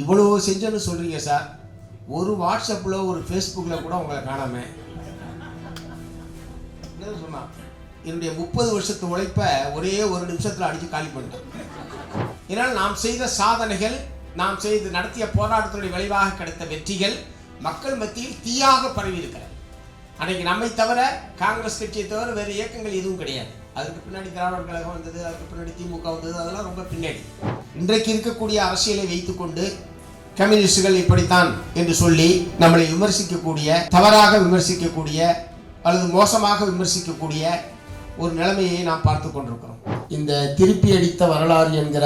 இவ்வளோ செஞ்சோன்னு சொல்கிறீங்க சார், ஒரு வாட்ஸ்அப்பில் ஒரு ஃபேஸ்புக்கில் கூட உங்களை காணாம என்ன சொன்னான், என்னுடைய 30 வருஷத்து உழைப்பை ஒரே ஒரு நிமிஷத்தில் அடித்து காலி பண்ணிட்டேன். ஏன்னால் நாம் செய்த சாதனைகள், நாம் செய்து நடத்திய போராட்டத்தினுடைய விளைவாக கிடைத்த வெற்றிகள் மக்கள் மத்தியில் தீயாக பரவி இருக்கிறது. அன்றைக்கு நம்மை தவிர, காங்கிரஸ் கட்சியை தவிர வேறு இயக்கங்கள் எதுவும் கிடையாது. அதுக்கு பின்னாடி திராவிடர் கழகம் வந்தது, அதுக்கு பின்னாடி திமுக வந்தது, அதெல்லாம் ரொம்ப பின்னாடி. இன்றைக்கு இருக்கக்கூடிய அரசியலை வைத்துக்கொண்டு கம்யூனிஸ்டுகள் இப்படித்தான் என்று சொல்லி நம்மளை விமர்சிக்கக்கூடிய, தவறாக விமர்சிக்கக்கூடிய அல்லது மோசமாக விமர்சிக்கக்கூடிய ஒரு நிலைமையை நாம் பார்த்து கொண்டிருக்கிறோம். இந்த திருப்பி அடித்த வரலாறு என்கிற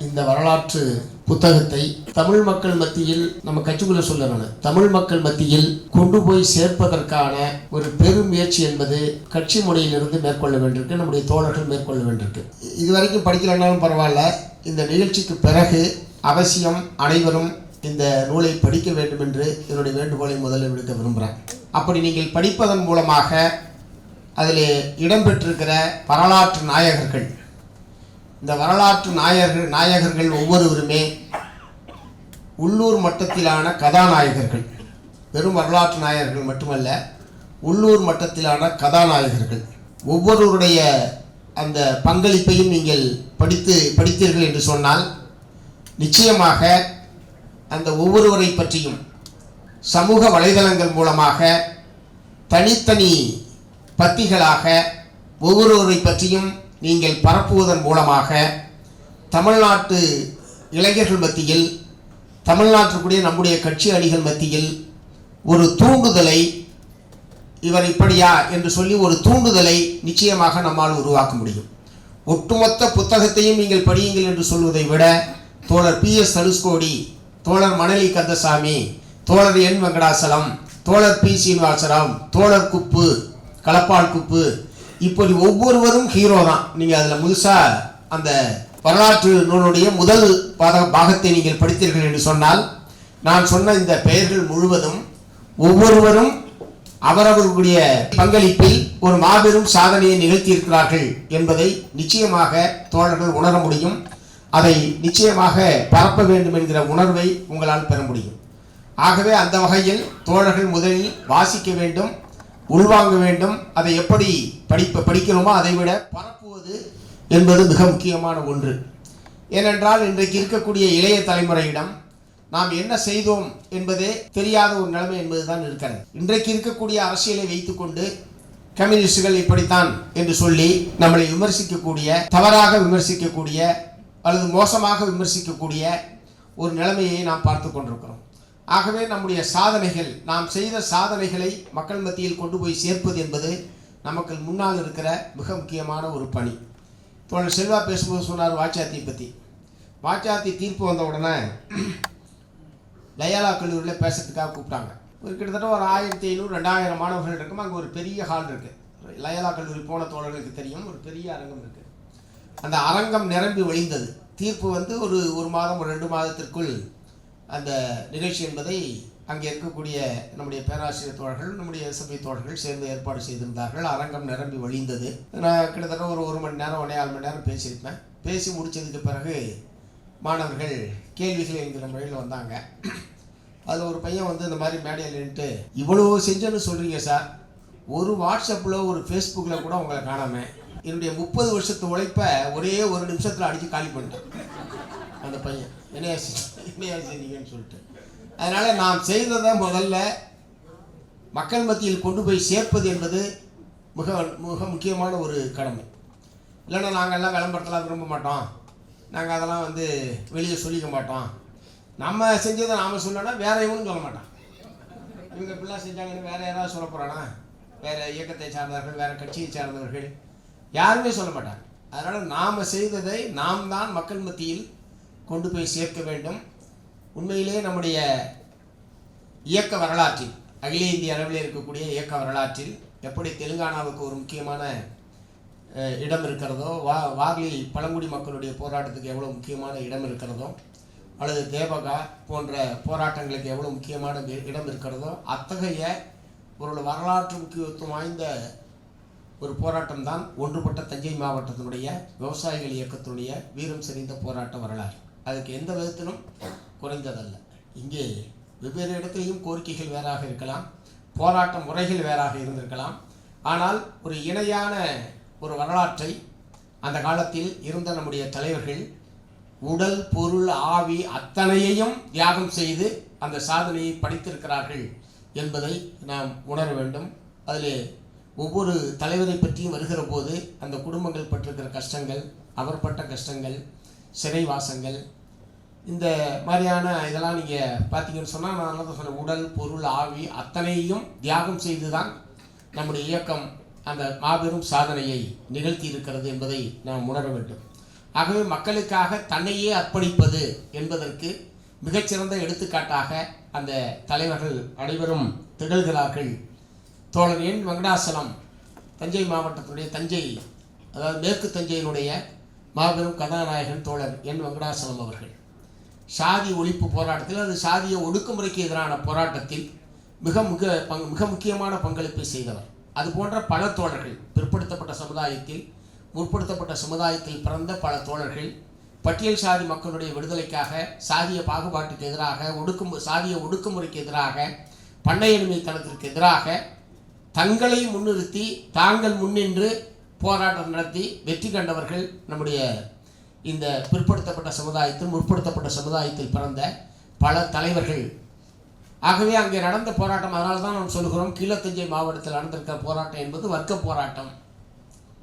இந்த வரலாற்று புத்தகத்தை தமிழ் மக்கள் மத்தியில், நம்ம கட்சிக்குள்ள சொல்லணும், தமிழ் மக்கள் மத்தியில் கொண்டு போய் சேர்ப்பதற்கான ஒரு பெரும் முயற்சி என்பது கட்சி முறையிலிருந்து மேற்கொள்ள வேண்டியிருக்கு, நம்முடைய தோழர்கள் மேற்கொள்ள வேண்டியிருக்கு. இதுவரைக்கும் படிக்கலன்னாலும் பரவாயில்ல, இந்த நிகழ்ச்சிக்கு பிறகு அவசியம் அனைவரும் இந்த நூலை படிக்க வேண்டும் என்று என்னுடைய வேண்டுகோளை முதலில் விடுக்க விரும்புகிறேன். அப்படி நீங்கள் படிப்பதன் மூலமாக அதில் இடம்பெற்றிருக்கிற வரலாற்று நாயகர்கள், இந்த வரலாற்று நாயகர்கள் ஒவ்வொருவருமே உள்ளூர் மட்டத்திலான கதாநாயகர்கள். வெறும் வரலாற்று நாயகர்கள் மட்டுமல்ல, உள்ளூர் மட்டத்திலான கதாநாயகர்கள். ஒவ்வொருவருடைய அந்த பங்களிப்பையும் நீங்கள் படித்தீர்கள் என்று சொன்னால் நிச்சயமாக அந்த ஒவ்வொருவரை பற்றியும் சமூக வலைதளங்கள் மூலமாக தனித்தனி பத்திகளாக ஒவ்வொருவரை பற்றியும் நீங்கள் பரப்புவதன் மூலமாக தமிழ்நாட்டு இளைஞர்கள் மத்தியில், தமிழ்நாட்டிற்குரிய நம்முடைய கட்சி அணிகள் மத்தியில் ஒரு தூண்டுதலை, இவர் இப்படியா என்று சொல்லி ஒரு தூண்டுதலை நிச்சயமாக நம்மால் உருவாக்க முடியும். ஒட்டுமொத்த புத்தகத்தையும் நீங்கள் படியுங்கள் என்று சொல்வதை விட, தோழர் PS தனுஷ்கோடி, தோழர் மணலி கந்தசாமி, தோழர் N வெங்கடாசலம், தோழர் P சீனிவாசராவ், தோழர் குப்பு, களப்பால் குப்பு, இப்படி ஒவ்வொருவரும் ஹீரோ தான். நீங்கள் அதில் முழுசாக அந்த வரலாற்று நூலுடைய முதல் பாகத்தை நீங்கள் படித்தீர்கள் என்று சொன்னால், நான் சொன்ன இந்த பெயர்கள் முழுவதும் ஒவ்வொருவரும் அவரவர்களுடைய பங்களிப்பில் ஒரு மாபெரும் சாதனையை நிகழ்த்தியிருக்கிறார்கள் என்பதை நிச்சயமாக தோழர்கள் உணர முடியும். அதை நிச்சயமாக பரப்ப வேண்டும் என்கிற உணர்வை உங்களால் பெற முடியும். ஆகவே அந்த வகையில் தோழர்கள் முதலில் வாசிக்க வேண்டும், உள்வாங்க வேண்டும். அதை எப்படி படிக்கிறோமோ அதை விட பரப்புவது என்பது மிக முக்கியமான ஒன்று. ஏனென்றால் இன்றைக்கு இருக்கக்கூடிய இளைய தலைமுறையிடம் நாம் என்ன செய்தோம் என்பதே தெரியாத ஒரு நிலைமை என்பதுதான் இருக்கிறது. இன்றைக்கு இருக்கக்கூடிய அரசியலை வைத்துக்கொண்டு கம்யூனிஸ்டுகள் இப்படித்தான் என்று சொல்லி நம்மளை விமர்சிக்கக்கூடிய, தவறாக விமர்சிக்கக்கூடிய அல்லது மோசமாக விமர்சிக்கக்கூடிய ஒரு நிலைமையை நாம் பார்த்து கொண்டிருக்கிறோம். ஆகவே நம்முடைய சாதனைகள், நாம் செய்த சாதனைகளை மக்கள் மத்தியில் கொண்டு போய் சேர்ப்பது என்பது நமக்கு முன்னால் இருக்கிற மிக முக்கியமான ஒரு பணி. தோழர் செல்வா பேசும்போது சொன்னார் வாச்சாத்தியை பற்றி. வாச்சாத்தி தீர்ப்பு வந்த உடனே லயாலா கல்லூரியில் பேசுறதுக்காக கூப்பிட்டாங்க. கிட்டத்தட்ட ஒரு 1500-2000 மாணவர்கள் இருக்கும். அங்கே ஒரு பெரிய ஹால் இருக்குது. லயாலா கல்லூரி போன தோழர்களுக்கு தெரியும், ஒரு பெரிய அரங்கம் இருக்குது. அந்த அரங்கம் நிரம்பி வழிந்தது. தீர்ப்பு வந்து ஒரு மாதம், ஒரு 2 மாதத்திற்குள் அந்த நிகழ்ச்சி என்பதை அங்கே இருக்கக்கூடிய நம்முடைய பேராசிரியர் தோழர்கள், நம்முடைய சபை தோழர்கள் சேர்ந்து ஏற்பாடு செய்திருந்தார்கள். அரங்கம் நிரம்பி வழிந்தது. நான் கிட்டத்தட்ட ஒரு மணி நேரம், 1.25 மணி நேரம் பேசியிருப்பேன். பேசி முடித்ததுக்கு பிறகு மாணவர்கள் கேள்விகள் என்கிற முறையில் வந்தாங்க. அதில் ஒரு பையன் வந்து இந்த மாதிரி மேடையில் நின்றுட்டு, இவ்வளோ செஞ்சோன்னு சொல்கிறீங்க சார், ஒரு வாட்ஸ்அப்பில் ஒரு ஃபேஸ்புக்கில் கூட உங்களை காணாம என்னுடைய 30 வருஷத்து உழைப்பை ஒரே ஒரு நிமிஷத்தில் அடித்து காலி பண்ணிட்டேன். அந்த பையன் என்னையா செஞ்சீங்கன்னு சொல்லிட்டு. அதனால் நாம் செய்ததை முதல்ல மக்கள் மத்தியில் கொண்டு போய் சேர்ப்பது என்பது மிக மிக முக்கியமான ஒரு கடமை. இல்லைன்னா நாங்கள்லாம் விளம்பரத்தெல்லாம் விரும்ப மாட்டோம், நாங்கள் அதெல்லாம் வந்து வெளியே சொல்லிக்க மாட்டோம், நம்ம செஞ்சதை நாம் சொல்லணும்னா வேற எவனும் சொல்ல மாட்டான். இவங்க இப்படிலாம் செஞ்சாங்கன்னு வேறு யாராவது சொல்ல போகிறானா? வேறு இயக்கத்தை சார்ந்தவர்கள், வேறு கட்சியை சார்ந்தவர்கள் யாருமே சொல்ல மாட்டாங்க. அதனால் நாம் செய்ததை நாம் தான் மக்கள் மத்தியில் கொண்டு போய் சேர்க்க வேண்டும். உண்மையிலே நம்முடைய இயக்க வரலாற்றில், அகில இந்திய அளவில் இருக்கக்கூடிய இயக்க வரலாற்றில் எப்படி தெலுங்கானாவுக்கு ஒரு முக்கியமான இடம் இருக்கிறதோ, வார்லி பழங்குடி மக்களுடைய போராட்டத்துக்கு எவ்வளோ முக்கியமான இடம் இருக்கிறதோ, அல்லது தேவகா போன்ற போராட்டங்களுக்கு எவ்வளோ முக்கியமான இடம் இருக்கிறதோ, அத்தகைய ஒரு வரலாற்று முக்கியத்துவம் வாய்ந்த ஒரு போராட்டம் தான் ஒன்றுபட்ட தஞ்சை மாவட்டத்தினுடைய விவசாயிகள் இயக்கத்தினுடைய வீரம் செறிந்த போராட்ட வரலாறு. அதுக்கு எந்த விதத்திலும் குறைந்ததல்ல. இங்கே வெவ்வேறு இடத்திலையும் கோரிக்கைகள் வேறாக இருக்கலாம், போராட்ட முறைகள் வேறாக இருந்திருக்கலாம். ஆனால் ஒரு இணையான ஒரு வரலாற்றை அந்த காலத்தில் இருந்த நம்முடைய தலைவர்கள் உடல் பொருள் ஆவி அத்தனையையும் தியாகம் செய்து அந்த சாதனையை படைத்திருக்கிறார்கள் என்பதை நாம் உணர வேண்டும். அதில் ஒவ்வொரு தலைவரை பற்றியும் வருகிற போது அந்த குடும்பங்கள் பட்டிருக்கிற கஷ்டங்கள், அவர் பட்ட கஷ்டங்கள், சிறைவாசங்கள், இந்த மாதிரியான இதெல்லாம் நீங்கள் பார்த்தீங்கன்னு சொன்னால், நான் தான் சொன்னேன், உடல் பொருள் ஆவி அத்தனையும் தியாகம் செய்து தான் நம்முடைய இயக்கம் அந்த மாபெரும் சாதனையை நிகழ்த்தி இருக்கிறது என்பதை நாம் உணர வேண்டும். ஆகவே மக்களுக்காக தன்னையே அர்ப்பணிப்பது என்பதற்கு மிகச்சிறந்த எடுத்துக்காட்டாக அந்த தலைவர்கள் அனைவரும் திகழ்கிறார்கள். தோழர் என் வெங்கடாசலம், தஞ்சை மாவட்டத்தினுடைய தஞ்சை, அதாவது மேற்கு தஞ்சையினுடைய மாபெரும் கதாநாயகன் தோழர் என் வெங்கடாசலம் அவர்கள் சாதி ஒழிப்பு போராட்டத்தில், அது சாதிய ஒடுக்குமுறைக்கு எதிரான போராட்டத்தில் மிக முக்கியமான பங்களிப்பை செய்தவர். அது போன்ற பல தோழர்கள், பிற்படுத்தப்பட்ட சமுதாயத்தில், முற்படுத்தப்பட்ட சமுதாயத்தில் பிறந்த பல தோழர்கள் பட்டியல் சாதி மக்களுடைய விடுதலைக்காக, சாதிய பாகுபாட்டுக்கு எதிராக, சாதிய ஒடுக்குமுறைக்கு எதிராக, பண்ணையடிமைத்தனத்திற்கு எதிராக தங்களை முன்னிறுத்தி தாங்கள் முன்னின்று போராட்டம் நடத்தி வெற்றி கண்டவர்கள் நம்முடைய இந்த பிற்படுத்தப்பட்ட சமுதாயத்தில், முற்படுத்தப்பட்ட சமுதாயத்தில் பிறந்த பல தலைவர்கள். ஆகவே அங்கே நடந்த போராட்டம், அதனால தான் நாம் சொல்கிறோம், கீழத்தஞ்சை மாவட்டத்தில் நடந்திருக்கிற போராட்டம் என்பது வர்க்க போராட்டம்.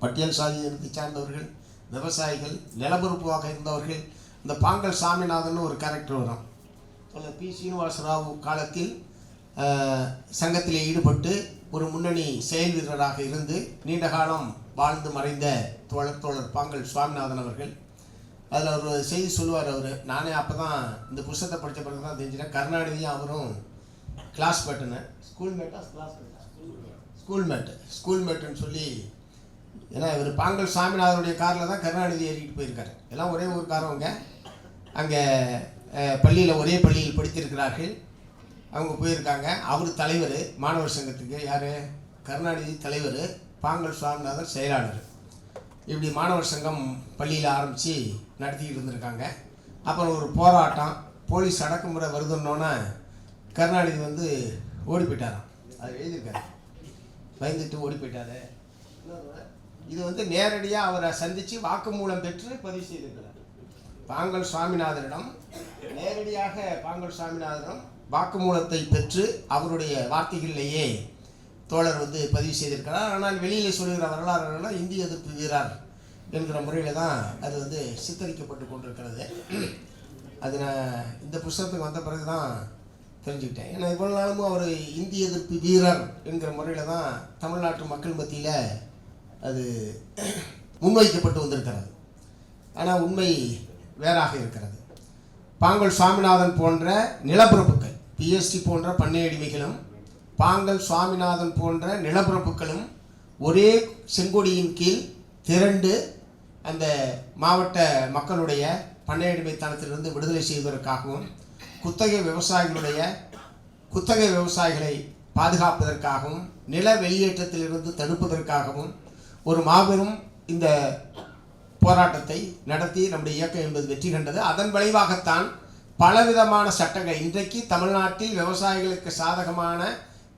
பட்டியல் சாதியை சார்ந்தவர்கள், விவசாயிகள், நிலப்பரப்புவாக இருந்தவர்கள். இந்த பாங்கல் சாமிநாதன் ஒரு கேரக்டர் வரும். பி சீனிவாசராவ் காலத்தில் சங்கத்திலே ஈடுபட்டு ஒரு முன்னணி செயல் வீரராக இருந்து நீண்ட காலம் வாழ்ந்து மறைந்த தோழர் பாங்கல் சுவாமிநாதன் அவர்கள். அதில் ஒரு செய்தி சொல்லுவார். அவர், நானே அப்போ தான் இந்த புத்தகத்தை படித்த பிறகு தான் தெரிஞ்சுட்டேன், கருணாநிதியும் அவரும் கிளாஸ்மேட்டுன்னு. ஸ்கூல்மேட்டுன்னு சொல்லி, ஏன்னா இவர் பாங்கல் சாமிநாதனுடைய காரில் தான் கருணாநிதி ஏறிக்கிட்டு போயிருக்காரு. எல்லாம் ஒரே ஊருக்காரவங்க. அங்கே பள்ளியில், ஒரே பள்ளியில் படித்திருக்கிறார்கள். அவங்க போயிருக்காங்க. அவர் தலைவர் மாணவர் சங்கத்துக்கு. யார்? கருணாநிதி தலைவர், பாங்கல் சுவாமிநாதன் செயலாளர். இப்படி மாணவர் சங்கம் பள்ளியில் ஆரம்பித்து நடத்திக்கிட்டு இருந்திருக்காங்க. அப்புறம் ஒரு போராட்டம், போலீஸ் அடக்குமுறை வருதுன்னொன்னே கருணாநிதி வந்து ஓடி போயிட்டாராம். அது எழுதியிருக்காரு, பயந்துட்டு ஓடி போயிட்டாரு. இது வந்து நேரடியாக அவரை சந்தித்து வாக்குமூலம் பெற்று பதிவு செய்திருக்கிறார். பாங்கல் சுவாமிநாதனிடம் நேரடியாக பாங்கல் சுவாமிநாதனிடம் வாக்குமூலத்தை பெற்று அவருடைய வார்த்தைகளிலேயே தோழர் வந்து பதிவு செய்திருக்கிறார். ஆனால் வெளியில் சொல்லுகிற வரலாறுகள்லாம் இந்திய எதிர்ப்பு வீரர் என்கிற முறையில் தான் அது வந்து சித்தரிக்கப்பட்டு கொண்டிருக்கிறது. அது நான் இந்த புத்தகத்துக்கு வந்த பிறகு தான் தெரிஞ்சுக்கிட்டேன். ஏன்னா இவ்வளவு நாளும் அவர் இந்திய எதிர்ப்பு வீரர் என்கிற முறையில் தான் தமிழ்நாட்டு மக்கள் மத்தியில் அது முன்வைக்கப்பட்டு வந்திருக்கிறது. ஆனால் உண்மை வேறாக இருக்கிறது. பாங்கல் சுவாமிநாதன் போன்ற நிலப்பிரபுக்கள், பிஎஸ்டி போன்ற பண்ணையடிமைகளும் பாங்கல் சுவாமிநாதன் போன்ற நிலப்பிரபுக்களும் ஒரே செங்கொடியின் கீழ் திரண்டு அந்த மாவட்ட மக்களுடைய பண்ணையடிமைத்தனத்திலிருந்து விடுதலை செய்வதற்காகவும், குத்தகை விவசாயிகளை பாதுகாப்பதற்காகவும், நில வெளியேற்றத்திலிருந்து தடுப்பதற்காகவும் ஒரு மாபெரும் இந்த போராட்டத்தை நடத்தி நம்முடைய இயக்கம் என்பது வெற்றி கண்டது. அதன் விளைவாகத்தான் பலவிதமான சட்டங்கள், இன்றைக்கு தமிழ்நாட்டில் விவசாயிகளுக்கு சாதகமான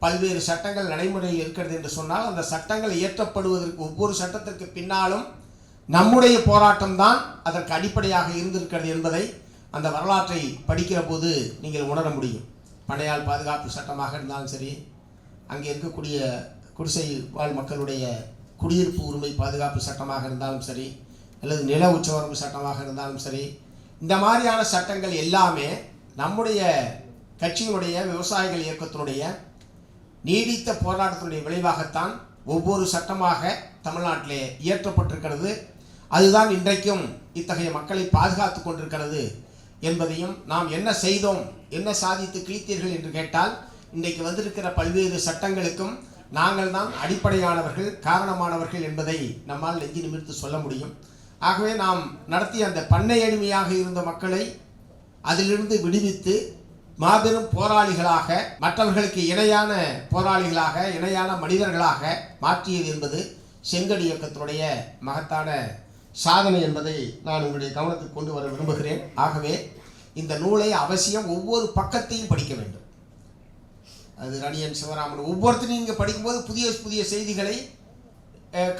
பல்வேறு சட்டங்கள் நடைமுறையில் இருக்கிறது என்று சொன்னால், அந்த சட்டங்கள் இயற்றப்படுவதற்கு ஒவ்வொரு சட்டத்திற்கு பின்னாலும் நம்முடைய போராட்டம் தான் அதற்கு அடிப்படையாக இருந்திருக்கிறது என்பதை அந்த வரலாற்றை படிக்கிற போது நீங்கள் உணர முடியும். பனையால் பாதுகாப்பு சட்டமாக இருந்தாலும் சரி, அங்கே இருக்கக்கூடிய குடிசை வாழ் மக்களுடைய குடியிருப்பு உரிமை பாதுகாப்பு சட்டமாக இருந்தாலும் சரி, அல்லது நில உச்சவரம்பு சட்டமாக இருந்தாலும் சரி, இந்த மாதிரியான சட்டங்கள் எல்லாமே நம்முடைய கட்சியினுடைய விவசாயிகள் இயக்கத்தினுடைய நீடித்த போராட்டத்தினுடைய விளைவாகத்தான் ஒவ்வொரு சட்டமாக தமிழ்நாட்டிலே இயற்றப்பட்டிருக்கிறது. அதுதான் இன்றைக்கும் இத்தகைய மக்களை பாதுகாத்து கொண்டிருக்கிறது என்பதையும், நாம் என்ன செய்தோம், என்ன சாதித்து கிழித்தீர்கள் என்று கேட்டால், இன்றைக்கு வந்திருக்கிற பல்வேறு சட்டங்களுக்கும் நாங்கள் தான் அடிப்படையானவர்கள், காரணமானவர்கள் என்பதை நம்மால் நெஞ்சு நிமிர்த்து சொல்ல முடியும். ஆகவே நாம் நடத்திய அந்த பண்ணையடிமையாக இருந்த மக்களை அதிலிருந்து விடுவித்து மாபெரும் போராளிகளாக, மற்றவர்களுக்கு இணையான போராளிகளாக, இணையான மனிதர்களாக மாற்றியது என்பது செங்கடி இயக்கத்தினுடைய மகத்தான சாதனை என்பதை நான் உங்களுடைய கவனத்துக்கு கொண்டு வர விரும்புகிறேன். ஆகவே இந்த நூலை அவசியம் ஒவ்வொரு பக்கத்தையும் படிக்க வேண்டும். அது ரணியன் சிவராமன் ஒவ்வொருத்தரையும் நீங்கள் படிக்கும்போது புதிய புதிய செய்திகளை,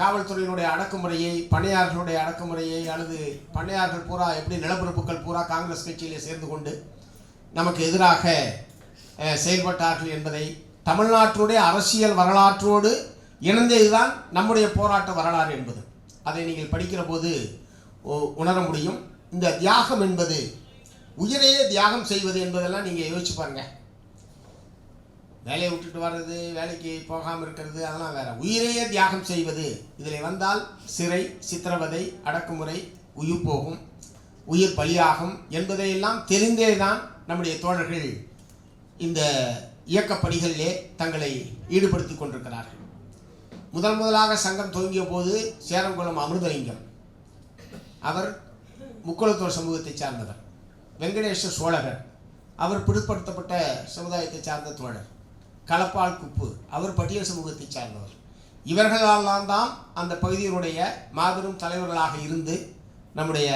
காவல்துறையினுடைய அடக்குமுறையை, பண்ணையார்களுடைய அடக்குமுறையை, அல்லது பண்ணையார்கள் பூரா எப்படி நிலப்பரப்புகள் பூரா காங்கிரஸ் கட்சியிலே சேர்ந்து கொண்டு நமக்கு எதிராக செயல்பட்டார்கள் என்பதை, தமிழ்நாட்டுடைய அரசியல் வரலாற்றோடு இணைந்ததுதான் நம்முடைய போராட்ட வரலாறு என்பது, அதை நீங்கள் படிக்கிற போது உணர முடியும். இந்த தியாகம் என்பது, உயிரையே தியாகம் செய்வது என்பதெல்லாம் நீங்கள் யோசிச்சு பாருங்க. வேலையை விட்டுட்டு வர்றது, வேலைக்கு போகாமல் இருக்கிறது, அதெல்லாம் வேற. உயிரையே தியாகம் செய்வது, இதில் வந்தால் சிறை, சித்திரவதை, அடக்குமுறை, உயிர் போகும், உயிர் பலியாகும் என்பதையெல்லாம் தெரிந்தே தான் நம்முடைய தோழர்கள் இந்த இயக்கப்பணிகளிலே தங்களை ஈடுபடுத்தி கொண்டிருக்கிறார்கள். முதலாக சங்கம் துவங்கிய போது சேரங்குளம் அமிர்தலிங்கம், அவர் முக்குளத்தோர் சமூகத்தை சார்ந்தவர். வெங்கடேஷ சோழகர், அவர் பிற்படுத்தப்பட்ட சமுதாயத்தை சார்ந்த தோழர். களப்பால் குப்பு, அவர் பட்டியல் சமூகத்தை சார்ந்தவர். இவர்களெல்லாம் தான் அந்த பகுதியினுடைய மாபெரும் தலைவர்களாக இருந்து நம்முடைய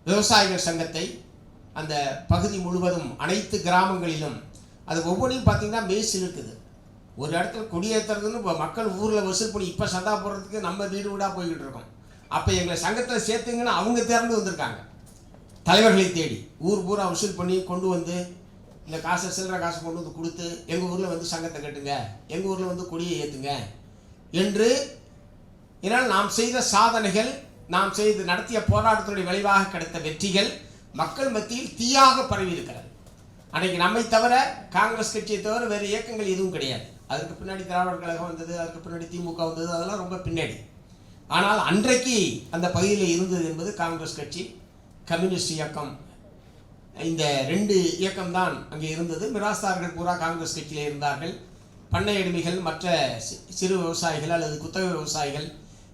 விவசாயிகள் சங்கத்தை அந்த பகுதி முழுவதும் அனைத்து கிராமங்களிலும், அது ஒவ்வொன்றையும் பார்த்தீங்கன்னா மேய்ச்சி இருக்குது. ஒரு இடத்துல குடியேற்றுறதுன்னு இப்போ மக்கள் ஊரில் வசூல் பண்ணி இப்போ சந்தா போடுறதுக்கு நம்ம வீடு வீடாக போய்கிட்டு இருக்கோம். அப்போ எங்களை சங்கத்தில் சேர்த்துங்கன்னு அவங்க திறந்து வந்திருக்காங்க, தலைவர்களை தேடி ஊர் பூரா வசூல் பண்ணி கொண்டு வந்து இந்த காசை, சில்லற காசை கொண்டு வந்து கொடுத்து எங்கள் ஊரில் வந்து சங்கத்தை கட்டுங்க, எங்கள் ஊரில் வந்து கொடியை ஏற்றுங்க என்று. இதனால் நாம் செய்த சாதனைகள், நாம் செய்து நடத்திய போராட்டத்தினுடைய விளைவாக கிடைத்த வெற்றிகள் மக்கள் மத்தியில் தீயாக பரவி இருக்கிறது. அன்றைக்கு நம்மை தவிர, காங்கிரஸ் கட்சியை தவிர வேறு இயக்கங்கள் எதுவும் கிடையாது. அதற்கு பின்னாடி திராவிடர் கழகம் வந்தது, அதற்கு பின்னாடி திமுக வந்தது, அதெல்லாம் ரொம்ப பின்னாடி. ஆனால் அன்றைக்கு அந்த பகுதியில் இருந்தது என்பது காங்கிரஸ் கட்சி, கம்யூனிஸ்ட் இயக்கம், இந்த 2 இயக்கம்தான் அங்கே இருந்தது. மிராஸ்தார்கள் பூரா காங்கிரஸ் கட்சியில் இருந்தார்கள். பண்ணை அடிமைகள், மற்ற சிறு விவசாயிகள் அல்லது குத்தகை விவசாயிகள்,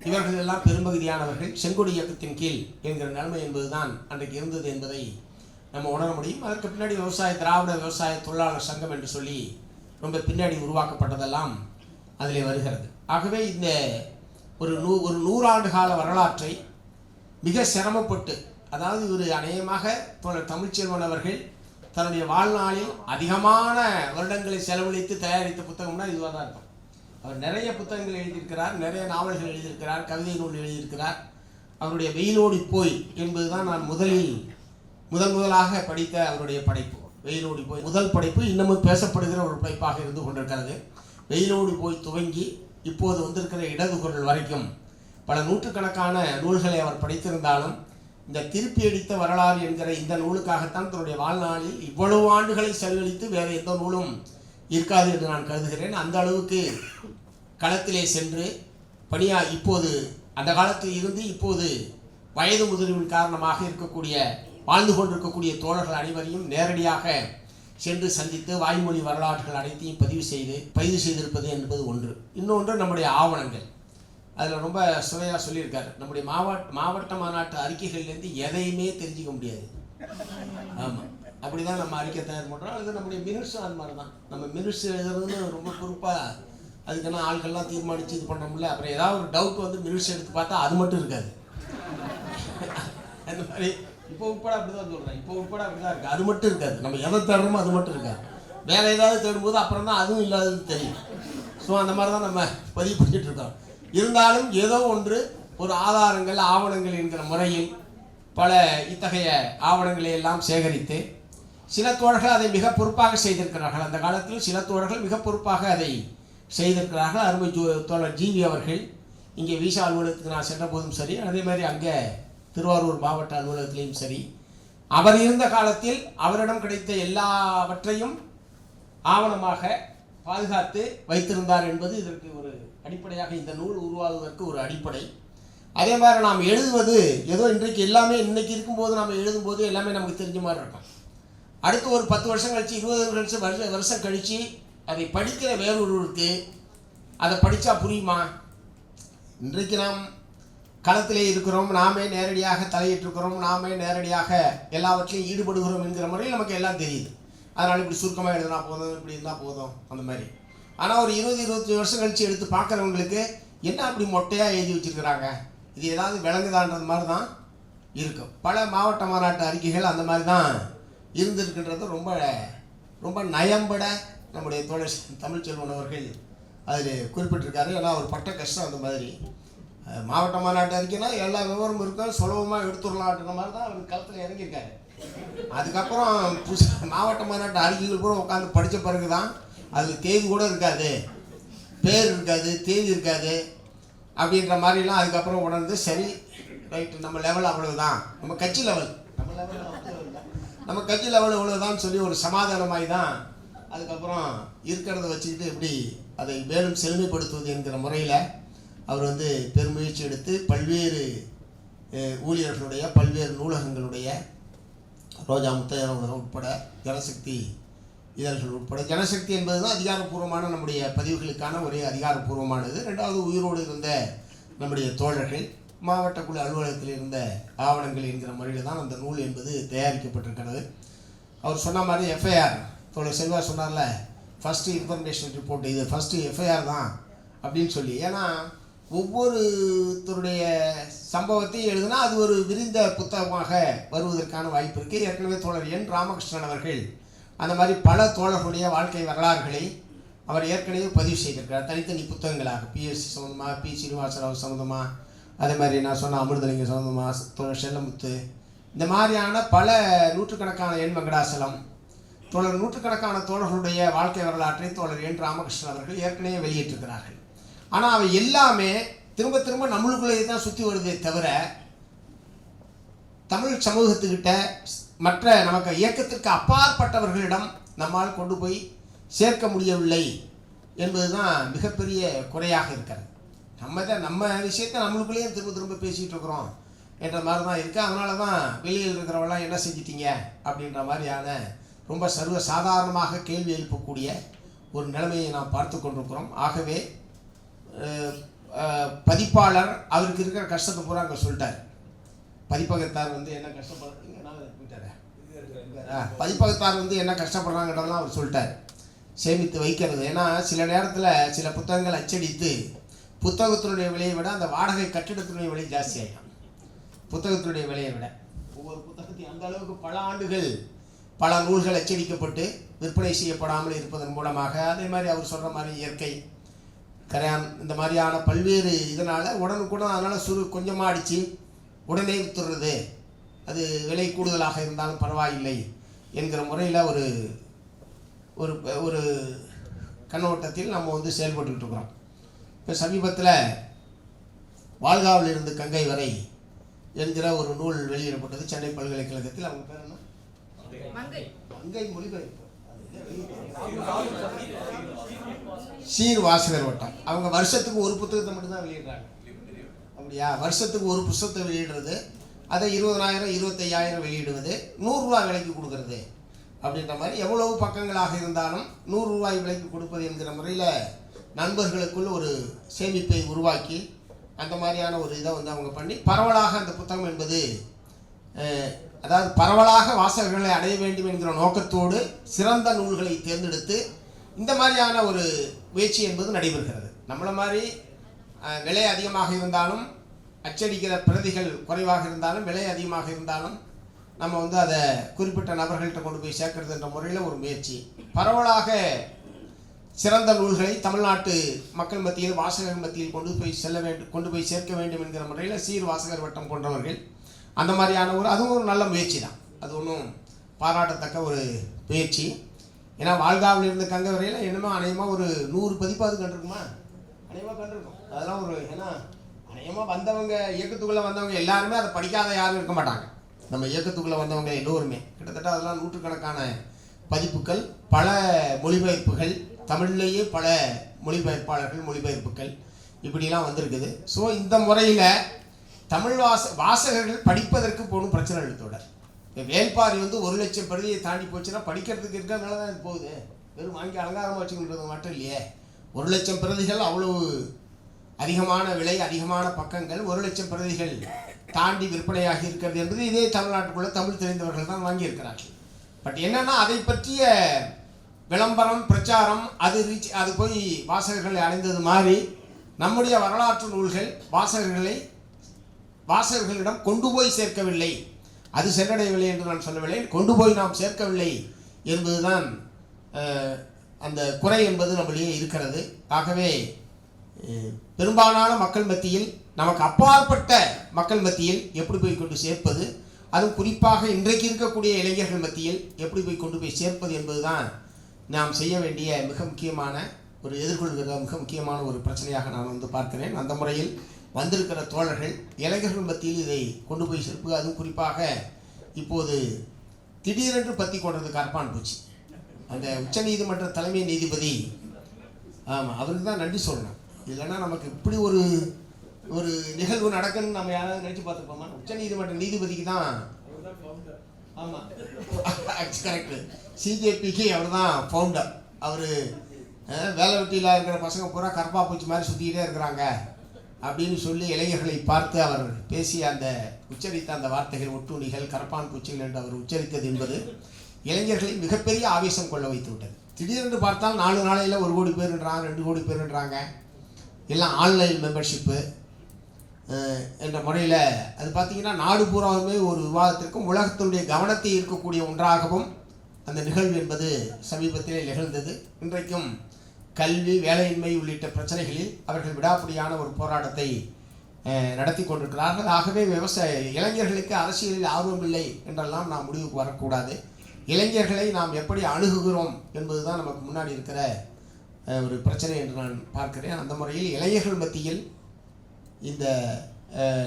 இவர்கள் எல்லாம் பெரும்பகுதியானவர்கள் செங்கொடி இயக்கத்தின் கீழ் என்கிற நிலைமை என்பதுதான் அன்றைக்கு இருந்தது என்பதை நம்ம உணர முடியும். அதற்கு பின்னாடி திராவிட விவசாய தொழிலாளர் சங்கம் என்று சொல்லி ரொம்ப பின்னாடி உருவாக்கப்பட்டதெல்லாம் அதில் வருகிறது. ஆகவே இந்த ஒரு 100 ஆண்டு கால வரலாற்றை மிக சிரமப்பட்டு, அதாவது இவர் அநேகமாக தமிழ்ச்செல்வன் அவர்கள் தன்னுடைய வாழ்நாளில் அதிகமான வருடங்களை செலவழித்து தயாரித்த புத்தகம்னா இதுவாக தான் இருக்கும். அவர் நிறைய புத்தகங்கள் எழுதியிருக்கிறார், நிறைய நாவல்கள் எழுதியிருக்கிறார், கவிதை நூல் எழுதியிருக்கிறார். அவருடைய வெயிலோடி போய் என்பதுதான் நான் முதலாக படித்த அவருடைய படைப்பு. வெயிலோடி போய் முதல் படைப்பு இன்னமும் பேசப்படுகிற ஒரு படைப்பாக இருந்து கொண்டிருக்கிறது. வெயிலோடி போய் துவங்கி இப்போது வந்திருக்கிற இடதுகுரல் வரைக்கும் பல நூற்றுக்கணக்கான நூல்களை அவர் படைத்திருந்தாலும், இந்த திருப்பி அடித்த வரலாறு என்கிற இந்த நூலுக்காகத்தான் தன்னுடைய வாழ்நாளில் இவ்வளவு ஆண்டுகளை செலவழித்து வேறு எந்த நூலும் இருக்காது என்று நான் கருதுகிறேன். அந்த அளவுக்கு களத்திலே சென்று இப்போது அந்த காலத்தில் இருந்து இப்போது வயது முதிர்வின் காரணமாக வாழ்ந்து கொண்டிருக்கக்கூடிய தோழர்கள் அனைவரையும் நேரடியாக சென்று சந்தித்து வாய்மொழி வரலாற்றுகள் அனைத்தையும் பதிவு செய்திருப்பது என்பது ஒன்று. இன்னொன்று நம்முடைய ஆவணங்கள். அதில் ரொம்ப சுவையாக சொல்லியிருக்காரு. நம்முடைய மாவட்ட மாநாட்டு அறிக்கைகள்லேருந்து எதையுமே தெரிஞ்சிக்க முடியாது. ஆமாம், அப்படி தான் நம்ம அறிக்கை தயார் பண்ணுறோம். அது நம்முடைய மினிட்ஸும் அது மாதிரி தான். நம்ம மினிட்ஸ் எழுதுறதுன்னு ரொம்ப குறிப்பாக அதுக்கெல்லாம் ஆட்கள்லாம் தீர்மானித்து இது பண்ண அப்புறம் ஏதாவது ஒரு டவுட் வந்து மினிட்ஸ் எடுத்து பார்த்தா அது மட்டும் இருக்காது. அந்த மாதிரி இப்போ உட்பட அப்படி தான் சொல்கிறேன். இப்போ உட்பட அப்படி தான் இருக்குது. அது மட்டும் இருக்காது. நம்ம எதை தேடுறோமோ அது மட்டும் இருக்காது. வேறு ஏதாவது தேடும்போது அப்புறம் தான் அதுவும் இல்லாததுன்னு தெரியும். ஸோ அந்த மாதிரி தான் நம்ம பதிவு பண்ணிகிட்டு இருக்கோம். இருந்தாலும் ஏதோ ஒன்று ஒரு ஆதாரங்கள், ஆவணங்கள் என்கிற முறையில் பல இத்தகைய ஆவணங்களை எல்லாம் சேகரித்து சில தோழர்கள் அதை மிக பொறுப்பாக செய்திருக்கிறார்கள். அந்த காலத்தில் சில தோழர்கள் மிக பொறுப்பாக அதை செய்திருக்கிறார்கள். அருமை தோழர் ஜிவி அவர்கள் இங்கே விசா அலுவலகத்துக்கு நான் சென்ற போதும் சரி, அதே மாதிரி அங்கே திருவாரூர் மாவட்ட அலுவலகத்திலையும் சரி, அவர் இருந்த காலத்தில் அவரிடம் கிடைத்த எல்லாவற்றையும் ஆவணமாக பாதுகாத்து வைத்திருந்தார் என்பது இதற்கு ஒரு அடிப்படையாக, இந்த நூல் உருவாகுவதற்கு ஒரு அடிப்படை. அதே மாதிரி நாம் எழுதுவது ஏதோ இன்றைக்கு எல்லாமே இன்னைக்கு இருக்கும்போது நாம் எழுதும்போது எல்லாமே நமக்கு தெரிஞ்ச மாதிரி இருக்கும். அடுத்து ஒரு 10 வருஷம் கழித்து 20 வருஷம் கழித்து அதை படிக்கிற வேறொருவருக்கு அதை படித்தா புரியுமா? இன்றைக்கு நாம் களத்திலே இருக்கிறோம், நாமே நேரடியாக தலையிட்டிருக்கிறோம், நாமே நேரடியாக எல்லாவற்றையும் ஈடுபடுகிறோம் என்கிற முறையில் நமக்கு எல்லாம் தெரியுது. அதனால் இப்படி சுருக்கமாக எழுதினா போதும், இப்படி இருந்தால் போதும், அந்த மாதிரி. ஆனால் ஒரு 20-25 வருஷம் கழித்து எடுத்து பார்க்குறவங்களுக்கு என்ன அப்படி மொட்டையாக எழுதி வச்சுருக்கிறாங்க, இது ஏதாவது விளங்குதான்றது மாதிரி தான் இருக்கும். பல மாவட்ட மாநாட்டு அறிக்கைகள் அந்த மாதிரி தான் இருந்திருக்கின்றது. ரொம்ப ரொம்ப நயம்பட நம்முடைய தோழர் தமிழ்ச்செல்வன் அவர்கள் அதில் குறிப்பிட்டிருக்காரு. ஏன்னா அவர் பட்ட கஷ்டம் அந்த மாதிரி. மாவட்ட மாநாட்டு அறிக்கைனா எல்லா விவரமும் இருக்கும், சுலபமாக எடுத்துடலான்ற மாதிரி தான் அவர் களத்தில் இறங்கியிருக்காரு. அதுக்கப்புறம் மாவட்ட மாநாட்டு அறிக்கைகள் கூட உட்காந்து படித்த பிறகு தான் அதில் தேதி கூட இருக்காது, பேர் இருக்காது, தேதி இருக்காது அப்படின்ற மாதிரிலாம் அதுக்கப்புறம் உணர்ந்து சரி ரைட்டு நம்ம லெவல் அவ்வளவுதான், நம்ம கட்சி லெவல் நம்ம கட்சி லெவல் இவ்வளவுதான் சொல்லி ஒரு சமாதானமாகி தான் அதுக்கப்புறம் இருக்கிறத வச்சுக்கிட்டு எப்படி அதை மேலும் செழுமைப்படுத்துவது என்கிற முறையில் அவர் வந்து பெருமுயற்சி எடுத்து பல்வேறு ஊழியர்களுடைய பல்வேறு நூலகங்களுடைய ரோஜா முத்தையர் உட்பட ஜனசக்தி இதழ்கள் உட்பட, ஜனசக்தி என்பது தான் அதிகாரப்பூர்வமான நம்முடைய பதிவுகளுக்கான ஒரே அதிகாரப்பூர்வமானது. ரெண்டாவது உயிரோடு இருந்த நம்முடைய தோழர்கள் மாவட்ட குழு அலுவலகத்தில் இருந்த ஆவணங்கள் என்கிற முறையில் தான் அந்த நூல் என்பது தயாரிக்கப்பட்டிருக்கிறது. அவர் சொன்ன மாதிரி எஃப்ஐஆர் தோழர் செல்வா சொன்னார்ல, ஃபஸ்ட்டு இன்ஃபர்மேஷன் ரிப்போர்ட், இது ஃபஸ்ட்டு எஃப்ஐஆர் தான் அப்படின்னு சொல்லி. ஏன்னா ஒவ்வொருத்தருடைய சம்பவத்தையும் எழுதுனா அது ஒரு விரிந்த புத்தகமாக வருவதற்கான வாய்ப்பு இருக்குது. ஏற்கனவே தோழர் என் ராமகிருஷ்ணன் அவர்கள் அந்த மாதிரி பல தோழர்களுடைய வாழ்க்கை வரலாறுகளை அவர் ஏற்கனவே பதிவு செய்திருக்கிறார் தனித்தனி புத்தகங்களாக. பிஎஸ்சி சம்மந்தமாக, பி சீனிவாசராவ் சம்மந்தமாக, அதே மாதிரி நான் சொன்ன அமிர்தலிங்க சம்மந்தமாக, தோழர் செல்லமுத்து, இந்த மாதிரியான பல நூற்றுக்கணக்கான என் வெங்கடாசலம் தோழர் நூற்றுக்கணக்கான தோழர்களுடைய வாழ்க்கை வரலாற்றை தோழர் என் ராமகிருஷ்ணன் அவர்கள் ஏற்கனவே வெளியிட்டிருக்கிறார்கள். ஆனால் அவை எல்லாமே திரும்ப திரும்ப நம்மளுக்குள்ளேயே தான் சுற்றி வருதே தவிர தமிழ் சமூகத்துக்கிட்ட மற்ற நமக்கு இயக்கத்திற்கு அப்பாற்பட்டவர்களிடம் நம்மால் கொண்டு போய் சேர்க்க முடியவில்லை என்பது தான் மிகப்பெரிய குறையாக இருக்கிறது. நம்ம விஷயத்தை நம்மளுக்குள்ளேயே திரும்ப திரும்ப பேசிகிட்டு இருக்கிறோம் என்ற மாதிரி தான் இருக்குது. அதனால தான் வெளியில் இருக்கிறவங்களாம் என்ன செஞ்சிட்டீங்க அப்படின்ற மாதிரியான ரொம்ப சர்வ சாதாரணமாக கேள்வி எழுப்பக்கூடிய ஒரு நிலைமையை நாம் பார்த்து கொண்டிருக்கிறோம். ஆகவே பதிப்பாளர் அவருக்கு இருக்கிற கஷ்டத்தை பூரா அங்கே சொல்லிட்டார். பதிப்பகத்தார் வந்து என்ன கஷ்டப்படுறாங்க, பதிப்பகத்தார் வந்து என்ன கஷ்டப்படுறாங்கன்றதெல்லாம் அவர் சொல்லிட்டார். சேமித்து வைக்கிறது, ஏன்னா சில நேரத்தில் சில புத்தகங்கள் அச்சடித்து புத்தகத்தினுடைய விலையை விட அந்த வாடகை கட்டிடத்தினுடைய விலை ஜாஸ்தி ஆகிடும். புத்தகத்தினுடைய விலையை விட ஒவ்வொரு புத்தகத்தையும் அந்த அளவுக்கு பல ஆண்டுகள் பல நூல்கள் அச்சடிக்கப்பட்டு விற்பனை செய்யப்படாமல் இருப்பதன் மூலமாக, அதே மாதிரி அவர் சொல்கிற மாதிரி இயற்கை கரையான் இந்த மாதிரியான பல்வேறு இதனால் உடனுக்குடன் அதனால் கொஞ்சமாக அடித்து உடனே வித்துடுறது, அது விலை கூடுதலாக இருந்தாலும் பரவாயில்லை என்கிற முறையில் ஒரு ஒரு ஒரு கண்ணோட்டத்தில் நம்ம வந்து செயல்பட்டுக்கிட்டு இருக்கிறோம். இப்போ சமீபத்தில் வாழ்காவில் இருந்து கங்கை வரை என்கிற ஒரு நூல் வெளியிடப்பட்டது சென்னை பல்கலைக்கழகத்தில். அவங்க பேர் என்ன? மங்கை மொழிபெயர்ப்பு சீர் வாசகர் வட்டம். அவங்க வருஷத்துக்கு ஒரு புத்தகத்தை மட்டும்தான் வெளியிடுறாங்க. அப்படியா? வருஷத்துக்கு ஒரு புத்தகத்தை வெளியிடுறது, அதை 20,000 25,000 வெளியிடுவது, 100 ரூபாய் விலைக்கு கொடுக்கறது அப்படின்ற மாதிரி. எவ்வளவு பக்கங்களாக இருந்தாலும் 100 ரூபாய் விலைக்கு கொடுப்பது என்கிற முறையில் நண்பர்களுக்குள் ஒரு சேமிப்பை உருவாக்கி அந்த மாதிரியான ஒரு இதை வந்து அவங்க பண்ணி பரவலாக அந்த புத்தகம் என்பது, அதாவது பரவலாக வாசகர்களை அடைய வேண்டும் என்கிற நோக்கத்தோடு சிறந்த நூல்களை தேர்ந்தெடுத்து இந்த மாதிரியான ஒரு முயற்சி என்பது நடைபெறுகிறது. நம்மளை மாதிரி விலை அதிகமாக இருந்தாலும், அச்சடிக்கிற பிரதிகள் குறைவாக இருந்தாலும், விலை அதிகமாக இருந்தாலும் நம்ம வந்து அதை குறிப்பிட்ட நபர்கள்ட்ட கொண்டு போய் சேர்க்கறது என்ற முறையில் ஒரு முயற்சி. பரவலாக சிறந்த நூல்களை தமிழ்நாட்டு மக்கள் மத்தியில் வாசகர் மத்தியில் கொண்டு போய் சேர்க்க வேண்டும் என்கிற முறையில் சீர் வாசகர் வட்டம் போன்றவர்கள் அந்த மாதிரியான அதுவும் ஒரு நல்ல முயற்சி தான். அது ஒன்றும் பாராட்டத்தக்க ஒரு முயற்சி. ஏன்னா வாழ்காவில் இருந்து கங்கை வரையில் என்னமோ அநேகமாக ஒரு 100 பதிப்பு அது கண்டிருக்குமா? அநேகமாக கண்டிருக்கும். அதெல்லாம் ஒரு ஏன்னா அநேகமாக வந்தவங்க இயக்கத்துக்குள்ளே வந்தவங்க எல்லாருமே அதை படிக்காத யாரும் இருக்க மாட்டாங்க. நம்ம இயக்கத்துக்குள்ளே வந்தவங்க எல்லோருமே கிட்டத்தட்ட அதெல்லாம் நூற்றுக்கணக்கான பதிப்புகள், பல மொழிபெயர்ப்புகள், தமிழ்லேயே பல மொழிபெயர்ப்பாளர்கள் மொழிபெயர்ப்புகள் இப்படிலாம் வந்திருக்குது. ஸோ இந்த முறையில் தமிழ் வாசகர்கள் படிப்பதற்கு போகணும் பிரச்சனை எழுத்தோட. இப்போ வேள்பாரி வந்து 1,00,000 பிரதியை தாண்டி போச்சுன்னா படிக்கிறதுக்கு இருக்கிறதுனால தான் இது போகுது. வெறும் வாங்கி அலங்காரமாக வச்சுக்கின்றது மட்டும் இல்லையே. 1,00,000 பிரதிகள் அவ்வளவு அதிகமான விலை, அதிகமான பக்கங்கள், 1,00,000 பிரதிகள் தாண்டி விற்பனையாகி இருக்கிறது என்பது இதே தமிழ்நாட்டுக்குள்ளே தமிழ் தெரிந்தவர்கள் தான் வாங்கியிருக்கிறார்கள். பட் என்னென்னா அதை பற்றிய விளம்பரம், பிரச்சாரம், அது போய் வாசகர்களை அடைந்தது மாதிரி நம்முடைய வரலாற்று நூல்கள் வாசகர்களை வாசகர்களிடம் கொண்டு போய் சேர்க்கவில்லை. அது சென்றடையவில்லை என்று நான் சொல்லவில்லை, கொண்டு போய் நாம் சேர்க்கவில்லை என்பதுதான் அந்த குறை என்பது நம்மளிடையே இருக்கிறது. ஆகவே பெரும்பாலான மக்கள் மத்தியில், நமக்கு அப்பாற்பட்ட மக்கள் மத்தியில் எப்படி போய் கொண்டு சேர்ப்பது, அதுவும் குறிப்பாக இன்றைக்கு இருக்கக்கூடிய இளைஞர்கள் மத்தியில் எப்படி போய் கொண்டு போய் சேர்ப்பது என்பதுதான் நாம் செய்ய வேண்டிய மிக முக்கியமான ஒரு எதிர்கொள்கிற மிக முக்கியமான ஒரு பிரச்சனையாக நான் பார்க்கிறேன். அந்த முறையில் வந்திருக்கிற தோழர்கள் இளைஞர்கள் மத்தியில் இதை கொண்டு போய் சேர்ப்பு, அதுவும் குறிப்பாக இப்போது திடீரென்று பற்றி கொண்டது கரப்பான் பூச்சி. அந்த உச்சநீதிமன்ற தலைமை நீதிபதி, ஆமாம், அவருக்கு தான் நன்றி சொல்லணும். இல்லைன்னா நமக்கு இப்படி ஒரு ஒரு நிகழ்வு நடக்குன்னு நம்ம யாராவது நினச்சி பார்த்துருப்போமா? உச்சநீதிமன்ற நீதிபதிக்கு தான், ஆமாம் கரெக்டு, சிஜேபிக்கு அவர் தான் ஃபவுண்டர். அவர் வேலை வெட்டியில் இருக்கிற பசங்க பூரா கரப்பா பூச்சி மாதிரி சுற்றிக்கிட்டே இருக்கிறாங்க அப்படின்னு சொல்லி இளைஞர்களை பார்த்து அவர் பேசிய அந்த உச்சரித்த அந்த வார்த்தைகள், ஒட்டுணிகள், கரப்பான் பூச்சிகள் என்று அவர் உச்சரித்தது என்பது இளைஞர்களை மிகப்பெரிய ஆவேசம் கொள்ள வைத்து விட்டது. திடீரென்று பார்த்தால் 4 நாளையில் 1 கோடி பேருன்றாங்க, 2 கோடி பேருன்றாங்க, எல்லாம் ஆன்லைன் மெம்பர்ஷிப்பு என்ற முறையில். அது பார்த்திங்கன்னா நாடு பூராவுமே ஒரு விவாதத்திற்கும் உலகத்தினுடைய கவனத்தை ஈர்க்கக்கூடிய ஒன்றாகவும் அந்த நிகழ்வு என்பது சமீபத்திலே நிகழ்ந்தது. இன்றைக்கும் கல்வி, வேலையின்மை உள்ளிட்ட பிரச்சனைகளில் அவர்கள் விடாப்பிடியான ஒரு போராட்டத்தை நடத்தி கொண்டிருக்கிறார்கள். ஆகவே இளைஞர்களுக்கு அரசியலில் ஆர்வம் இல்லை என்றெல்லாம் நாம் முடிவுக்கு வரக்கூடாது. இளைஞர்களை நாம் எப்படி அணுகுகிறோம் என்பதுதான் நமக்கு முன்னாடி இருக்கிற ஒரு பிரச்சனை என்று நான் பார்க்கிறேன். அந்த முறையில் இளைஞர்கள் மத்தியில் இந்த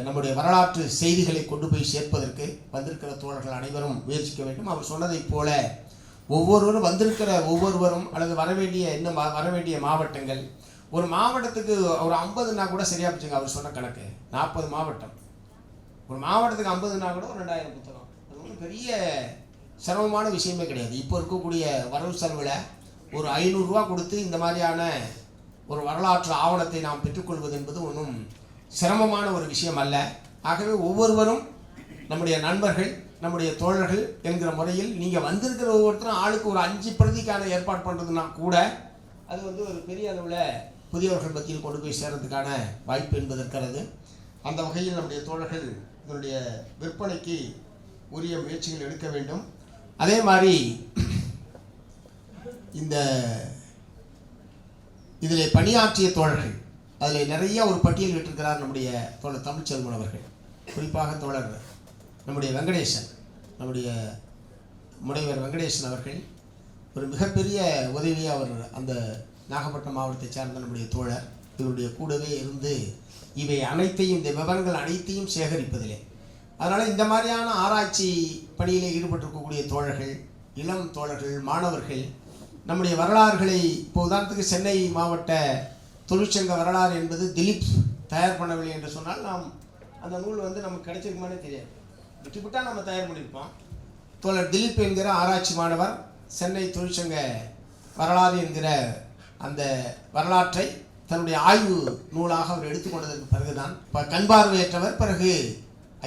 நம்முடைய வரலாற்று செய்திகளை கொண்டு போய் சேர்ப்பதற்கு வந்திருக்கிற தோழர்கள் அனைவரும் முயற்சிக்க வேண்டும். அவர் சொன்னதைப் போல ஒவ்வொருவரும் வந்திருக்கிற ஒவ்வொருவரும் அல்லது வரவேண்டிய மாவட்டங்கள், ஒரு மாவட்டத்துக்கு ஒரு 50னா கூட சரியா போச்சுங்க. அவர் சொன்ன கணக்கு 40 மாவட்டம், ஒரு மாவட்டத்துக்கு 50னா கூட ஒரு 2000 புத்தகம். அது ஒன்றும் பெரிய சிரமமான விஷயமே கிடையாது. இப்போ இருக்கக்கூடிய வரவு செலவில் ஒரு 500 ரூபா கொடுத்து இந்த மாதிரியான ஒரு வரலாற்று ஆவணத்தை நாம் பெற்றுக்கொள்வது என்பது ஒன்றும் சிரமமான ஒரு விஷயம் அல்ல. ஆகவே ஒவ்வொருவரும் நம்முடைய நண்பர்கள், நம்முடைய தோழர்கள் என்கிற முறையில் நீங்கள் வந்திருக்கிற ஒவ்வொருத்தரும் ஆளுக்கு ஒரு 5 பிரதிக்கான ஏற்பாடு பண்ணுறதுனா கூட அது ஒரு பெரிய அளவில் புதியவர்கள் மத்தியில் கொண்டு போய் சேர்றதுக்கான வாய்ப்பு என்பது இருக்கிறது. அந்த வகையில் நம்முடைய தோழர்கள் இதனுடைய விற்பனைக்கு உரிய முயற்சிகள் எடுக்க வேண்டும். அதே மாதிரி இதில் பணியாற்றிய தோழர்கள், அதில் நிறைய ஒரு பட்டியல் விட்டிருக்கிறார் நம்முடைய தோழர் தமிழ்ச்செல்வன் அவர்கள். குறிப்பாக தோழர் நம்முடைய வெங்கடேசன், நம்முடைய முனைவர் வெங்கடேசன் அவர்கள் ஒரு மிகப்பெரிய உதவியை அவர் அந்த நாகப்பட்டினம் மாவட்டத்தை சார்ந்த நம்முடைய தோழர் இவருடைய கூடவே இருந்து இவை அனைத்தையும், இந்த விவரங்கள் அனைத்தையும் சேகரிப்பதிலே, அதனால் இந்த மாதிரியான ஆராய்ச்சி பணியிலே ஈடுபட்டிருக்கக்கூடிய தோழர்கள், இளம் தோழர்கள், மாணவர்கள் நம்முடைய வரலாறுகளை, இப்போ உதாரணத்துக்கு சென்னை மாவட்ட தொழிற்சங்க வரலாறு என்பது திலீப் தயார் பண்ணவில்லை என்று சொன்னால் நாம் அந்த நூல் நமக்கு கிடைச்சிருக்குமானே தெரியாது. விட்டுவிட்டால் நம்ம தயார் பண்ணியிருப்போம். தோழர் திலீப் என்கிற ஆராய்ச்சி மாணவர் சென்னை தொழிற்சங்க வரலாறு என்கிற அந்த வரலாற்றை தன்னுடைய ஆய்வு நூலாக அவர் எடுத்துக்கொண்டதற்கு பிறகுதான் கண் பார்வையற்றவர், பிறகு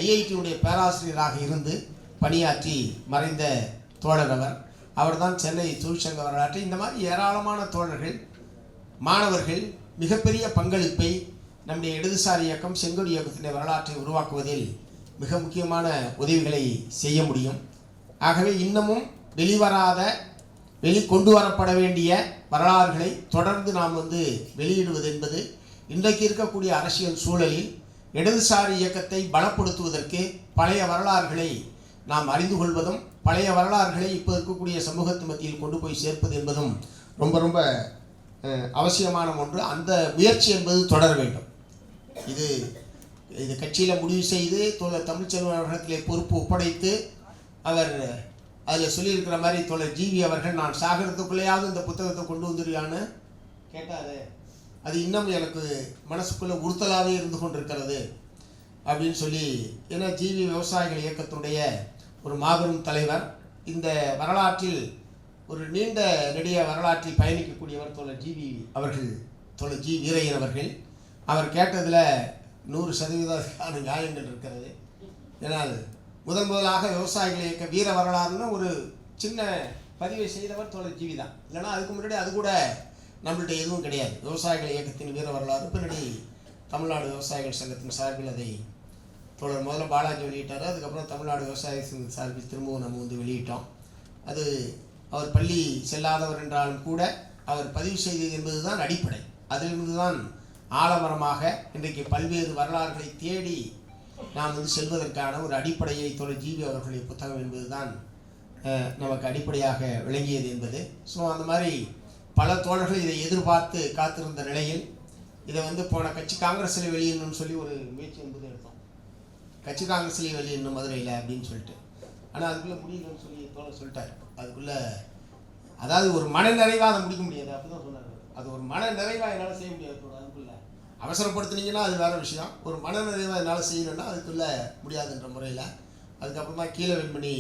ஐஐடியுடைய பேராசிரியராக இருந்து பணியாற்றி மறைந்த தோழர் அவர்தான் சென்னை தொழிற்சங்க வரலாற்றை, இந்த மாதிரி ஏராளமான தோழர்கள், மாணவர்கள் மிகப்பெரிய பங்களிப்பை நம்முடைய இடதுசாரி இயக்கம், செங்கோடி இயக்கத்தினுடைய வரலாற்றை உருவாக்குவதில் மிக முக்கியமான உதவிகளை செய்ய முடியும். ஆகவே இன்னமும் வெளிக்கொண்டு வரப்பட வேண்டிய வரலாறுகளை தொடர்ந்து நாம் வெளியிடுவது என்பது இன்றைக்கு இருக்கக்கூடிய அரசியல் சூழலில் இடதுசாரி இயக்கத்தை பலப்படுத்துவதற்கு பழைய வரலாறுகளை நாம் அறிந்து கொள்வதும், பழைய வரலாறுகளை இப்போ இருக்கக்கூடிய சமூகத்து மத்தியில் கொண்டு போய் சேர்ப்பது என்பதும் ரொம்ப ரொம்ப அவசியமான ஒன்று. அந்த முயற்சி என்பது தொடர வேண்டும். இது கட்சியில் முடிவு செய்து தோழர் தமிழ்ச்செல்வன் அவர்களிடத்திலே பொறுப்பு ஒப்படைத்து அவர் அதில் சொல்லியிருக்கிற மாதிரி தோழர் ஜிவி அவர்கள் நான் சாகிறதுக்குள்ளேயாவது இந்த புத்தகத்தை கொண்டு வந்துருக்கான்னு கேட்டார். அது இன்னும் எனக்கு மனசுக்குள்ளே உறுத்தலாகவே இருந்து கொண்டிருக்கிறது அப்படின்னு சொல்லி, ஏன்னா ஜிவி விவசாயிகள் இயக்கத்துடைய ஒரு மாபெரும் தலைவர், இந்த வரலாற்றில் ஒரு நீண்ட நெடிய வரலாற்றில் பயணிக்கக்கூடியவர் தோழர் ஜிவி அவர்கள், தோழர் ஜி வீரையன் அவர்கள். அவர் கேட்டதில் 100% நியாயங்கள் இருக்கிறது. ஏன்னால் முதலாக விவசாயிகள் இயக்க வீர வரலாறுன்னு ஒரு சின்ன பதிவை செய்தவர் தோழர் ஜிவி தான். இல்லைனா அதுக்கு முன்னாடி அது கூட நம்மள்கிட்ட எதுவும் கிடையாது. விவசாயிகள் இயக்கத்தின் வீர வரலாறு பின்னாடி தமிழ்நாடு விவசாயிகள் சங்கத்தின் சார்பில் அதை தோழர் முதல்ல பாலாஜி வெளியிட்டார். அதுக்கப்புறம் தமிழ்நாடு விவசாய சார்பில் திரும்பவும் நம்ம வந்து வெளியிட்டோம். அது அவர் பள்ளி செல்லாதவர் என்றாலும் கூட அவர் பதிவு செய்தது என்பது தான் அடிப்படை. அதிலிருந்து தான் ஆலமரமாக இன்றைக்கு பல்வேறு வரலாறுகளை தேடி நாம் வந்து செல்வதற்கான ஒரு அடிப்படையை தோழர் ஜிவி அவர்களுடைய புத்தகம் என்பது தான் நமக்கு அடிப்படையாக விளங்கியது என்பது. ஸோ அந்த மாதிரி பல தோழர்கள் இதை எதிர்பார்த்து காத்திருந்த நிலையில் இதை வந்து போன கட்சி காங்கிரஸில் வெளியிடணும்னு சொல்லி ஒரு முயற்சி என்பது எடுத்தோம். கட்சி காங்கிரஸ்லேயே வெளியிடணும் மதுரையில் அப்படின்னு சொல்லிட்டு. ஆனால் அதுக்குள்ளே முடியலன்னு சொல்லி தோழர் சொல்லிட்டார். அதுக்குள்ளே அதாவது ஒரு மன நிறைவாக அதை முடிக்க முடியாது அப்படி தான் சொன்னார். அது ஒரு மன நிறைவாக என்னால் செய்ய முடியாது. அதுக்குள்ளே அவசரப்படுத்துனீங்கன்னா அது வேறு விஷயம். ஒரு மன நிறைவாக என்னால் செய்யணும்னா அதுக்குள்ளே முடியாதுன்ற முறையில் அதுக்கப்புறமா கீழே வெண்மணி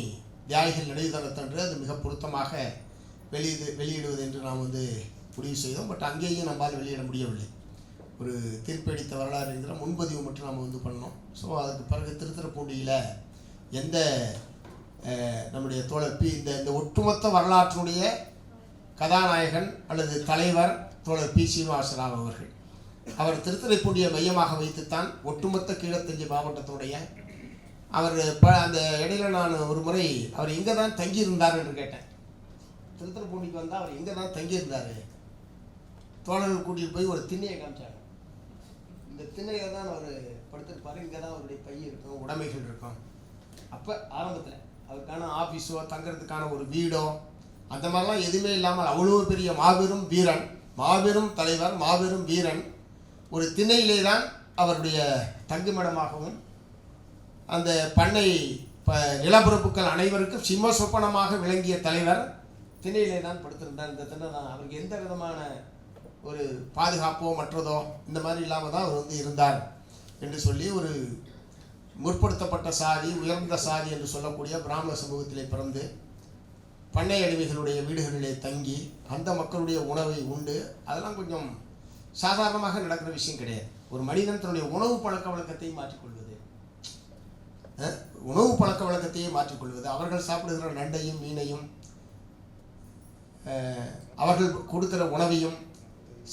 தியாகிகள் நினைவுதளத்தன்று அது மிக பொருத்தமாக வெளியிடுவது என்று நாம் வந்து முடிவு செய்தோம். பட் அங்கேயும் நம்மால் வெளியிட முடியவில்லை. ஒரு தீர்ப்பளித்த வரலாறு என்கிற முன்பதிவு மட்டும் நாம் வந்து பண்ணோம். ஸோ அதுக்கு பிறகு திருத்துறைப்பூண்டியில் எந்த நம்முடைய தோழர் இந்த ஒட்டுமொத்த வரலாற்றினுடைய கதாநாயகன் அல்லது தலைவர் தோழர் பி சீனிவாசராவ் அவர்கள். அவர் திருத்துறைப்பூண்டியை மையமாக வைத்துத்தான் ஒட்டுமொத்த கீழத்தஞ்சை மாவட்டத்தினுடைய அவர் அந்த இடையில நான் ஒரு முறை அவர் எங்கே தான் தங்கியிருந்தார் என்று கேட்டேன். திருத்துறைப்பூண்டிக்கு வந்தால் அவர் எங்கே தான் தங்கியிருந்தார். தோழர்கள் கூட்டிகிட்டு போய் ஒரு திண்ணையை காமிச்சாங்க. இந்த திண்ணையை தான் அவர் படுத்திருப்பார். இங்கே தான் அவருடைய பை இருக்கும், உடைமைகள் இருக்கும். அப்போ ஆரம்பத்தில் அவருக்கான ஆஃபீஸோ தங்கிறதுக்கான ஒரு வீடோ அந்த மாதிரிலாம் எதுவுமே இல்லாமல் அவ்வளோ பெரிய மாபெரும் வீரன், மாபெரும் தலைவர், மாபெரும் வீரன் ஒரு திண்ணையிலே தான் அவருடைய தங்குமிடமாகவும் அந்த பண்ணை நிலப்பரப்புக்கள் அனைவருக்கும் சிம்ம சொப்பனமாக விளங்கிய தலைவர் திண்ணையிலே தான் படுத்திருந்தார். இந்த திண்ணை தான் அவருக்கு எந்த விதமான ஒரு பாதுகாப்போ மற்றதோ இந்த மாதிரி இல்லாமல் தான் அவர் வந்து இருந்தார் என்று சொல்லி ஒரு முற்படுத்தப்பட்ட சாதி, உயர்ந்த சாதி என்று சொல்லக்கூடிய பிராமண சமூகத்திலே பிறந்து பண்ணை அடிமைகளுடைய வீடுகளிலே தங்கி அந்த மக்களுடைய உணவை உண்டு. அதெல்லாம் கொஞ்சம் சாதாரணமாக நடக்கிற விஷயம் கிடையாது. ஒரு மனிதன் தன்னுடைய உணவு பழக்க வழக்கத்தை மாற்றிக்கொள்வது, உணவு பழக்க வழக்கத்தையே மாற்றிக்கொள்வது, அவர்கள் சாப்பிடுகிற நண்டையும் மீனையும் அவர்கள் கொடுக்கிற உணவையும்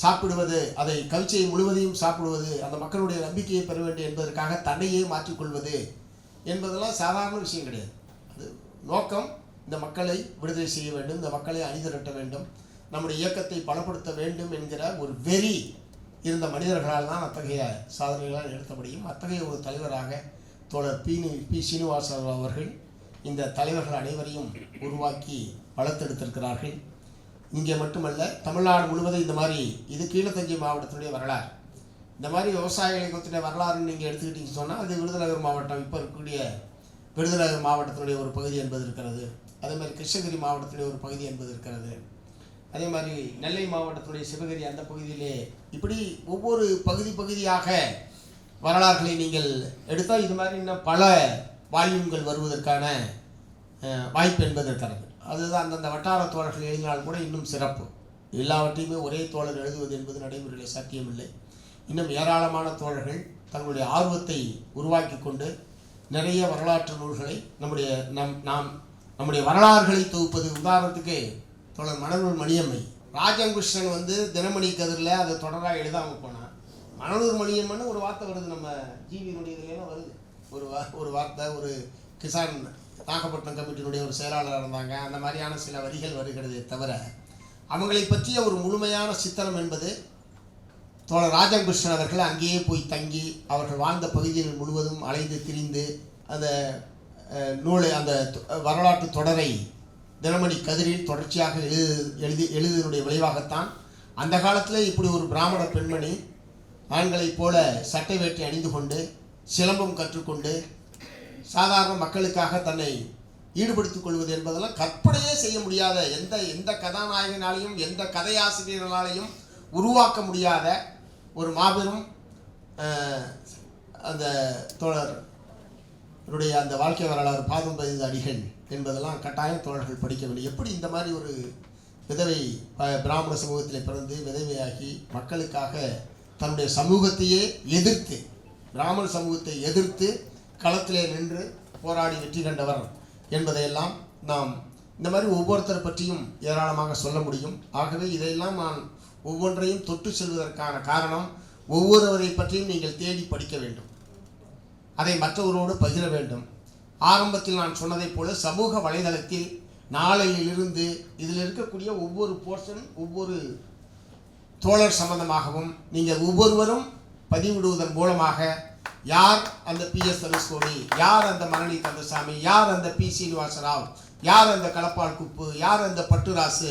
சாப்பிடுவது, அதை கவிச்சையை முழுவதையும் சாப்பிடுவது, அந்த மக்களுடைய நம்பிக்கையை பெற வேண்டும் என்பதற்காக தன்னையே மாற்றிக்கொள்வது என்பதெல்லாம் சாதாரண விஷயம் கிடையாது. அது நோக்கம் இந்த மக்களை விடுதலை செய்ய வேண்டும், இந்த மக்களை அணிதிரட்ட வேண்டும், நம்முடைய இயக்கத்தை பலப்படுத்த வேண்டும் என்கிற ஒரு வெறி இருந்த மனிதர்களால் தான் அத்தகைய சாதனைகளால் நிறுத்த முடியும். அத்தகைய ஒரு தலைவராக தோழர் பி சீனிவாசன் அவர்கள் இந்த தலைவர்கள் அனைவரையும் உருவாக்கி வளர்த்தெடுத்திருக்கிறார்கள். இங்கே மட்டுமல்ல, தமிழ்நாடு முழுவதும் இந்த மாதிரி இது கீழத்தஞ்சை மாவட்டத்தினுடைய வரலாறு. இந்த மாதிரி விவசாயிகளை பற்றின வரலாறுன்னு நீங்கள் எடுத்துக்கிட்டீங்கன்னு சொன்னால் அது விருதுநகர் மாவட்டம், இப்போ இருக்கக்கூடிய விருதுநகர் மாவட்டத்தினுடைய ஒரு பகுதி என்பது இருக்கிறது. அதே மாதிரி கிருஷ்ணகிரி மாவட்டத்தினுடைய ஒரு பகுதி என்பது இருக்கிறது. அதே மாதிரி நெல்லை மாவட்டத்தினுடைய சிவகிரி அந்த பகுதியிலே இப்படி ஒவ்வொரு பகுதியாக வரலாறுகளை நீங்கள் எடுத்தால் இது மாதிரி இன்னும் பல வால்யூம்கள் வருவதற்கான வாய்ப்பு என்பது இருக்கிறது. அதுதான் அந்தந்த வட்டார தோழர்கள் எழுதினால் கூட இன்னும் சிறப்பு. எல்லாவற்றையுமே ஒரே தோழர் எழுதுவது என்பது நடைமுறையில் சாத்தியமில்லை. இன்னும் ஏராளமான தோழர்கள் தங்களுடைய ஆர்வத்தை உருவாக்கி கொண்டு நிறைய வரலாற்று நூல்களை நம்முடைய வரலாறுகளை தொகுப்பது. உதாரணத்துக்கு தோழர் மணலூர் மணியம்மை, ராஜகிருஷ்ணன் வந்து தினமணி கதிரில் அதை தொடராக எழுதாமல் போனான். மணலூர் மணியம்மன்னு ஒரு வார்த்தை வருது, நம்ம ஜிவியினுடைய இதுலாம் வருது. ஒரு வார்த்தை, ஒரு கிசான் நாகப்பட்டினம் கமிட்டியினுடைய ஒரு செயலாளராக இருந்தாங்க. அந்த மாதிரியான சில வரிகள் வருகிறதே தவிர அவங்களை பற்றிய ஒரு முழுமையான சித்திரம் என்பது தோழர் ராஜகிருஷ்ணன் அவர்கள் அங்கேயே போய் தங்கி அவர்கள் வாழ்ந்த பகுதிகள் முழுவதும் அலைந்து திரிந்து அந்த நூலை, அந்த வரலாற்று தொடரை தினமணி கதிரில் தொடர்ச்சியாக எழுதினுடைய விளைவாகத்தான் அந்த காலத்தில் இப்படி ஒரு பிராமண பெண்மணி ஆண்களைப் போல சட்டை வேட்டி அணிந்து கொண்டு சிலம்பம் கற்றுக்கொண்டு சாதாரண மக்களுக்காக தன்னை ஈடுபடுத்திக் கொள்வது என்பதெல்லாம் கற்பனையே செய்ய முடியாத, எந்த கதாநாயகனாலையும் எந்த கதையாசிரியர்களாலையும் உருவாக்க முடியாத ஒரு மாபெரும் அந்த தோழருடைய அந்த வாழ்க்கை வரலாறு பாதம் பதிந்த அடிகள் என்பதெல்லாம் கட்டாயம் தோழர்கள் படிக்க வேண்டும். எப்படி இந்த மாதிரி ஒரு விதவை பிராமண சமூகத்தில் பிறந்து விதவையாகி மக்களுக்காக தன்னுடைய சமூகத்தையே எதிர்த்து, பிராமண சமூகத்தை எதிர்த்து களத்திலே நின்று போராடி வெற்றி கண்டவர் என்பதையெல்லாம் நாம் இந்த மாதிரி ஒவ்வொருத்தரை பற்றியும் ஏராளமாக சொல்ல முடியும். ஆகவே இதையெல்லாம் நான் ஒவ்வொன்றையும் தொட்டு செல்வதற்கான காரணம், ஒவ்வொருவரை பற்றியும் நீங்கள் தேடி படிக்க வேண்டும். அதை மற்றவரோடு பகிர வேண்டும். ஆரம்பத்தில் நான் சொன்னதைப் போல சமூக வலைதளத்தில் நாளையிலிருந்து இதில் இருக்கக்கூடிய ஒவ்வொரு போர்ஷன் ஒவ்வொரு தோழர் சம்பந்தமாகவும் நீங்கள் ஒவ்வொருவரும் பதிவிடுவதன் மூலமாக யார் அந்த PS தனுஷ்கோடி, யார் அந்த மரணி கந்தசாமி, யார் அந்த P சீனிவாசராவ், யார் அந்த களப்பால் குப்பு, யார் அந்த பட்டுராசு,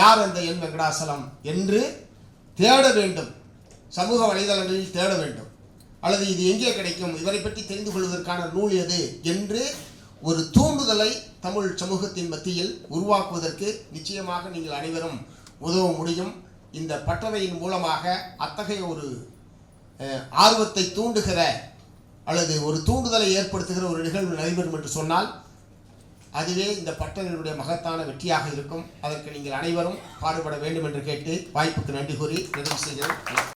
யார் அந்த என் வெங்கடாசலம் என்று தேட வேண்டும். சமூக வலைதளங்களில் தேட வேண்டும். அல்லது இது எங்கே கிடைக்கும், இவரை பற்றி தெரிந்து கொள்வதற்கான நூல் எது என்று ஒரு தூண்டுதலை தமிழ் சமூகத்தின் மத்தியில் உருவாக்குவதற்கு நிச்சயமாக நீங்கள் அனைவரும் உதவ முடியும். இந்த பட்டறையின் மூலமாக அத்தகைய ஒரு ஆர்வத்தை தூண்டுகிற அல்லது ஒரு தூண்டுதலை ஏற்படுத்துகிற ஒரு நிகழ்வு நடைபெறும் என்று சொன்னால் அதுவே இந்த பட்டறையினுடைய மகத்தான வெற்றியாக இருக்கும். அதற்கு நீங்கள் அனைவரும் பாடுபட வேண்டும் என்று கேட்டு வாய்ப்புக்கு நன்றி கூறி நிறைவு செய்கிறேன்.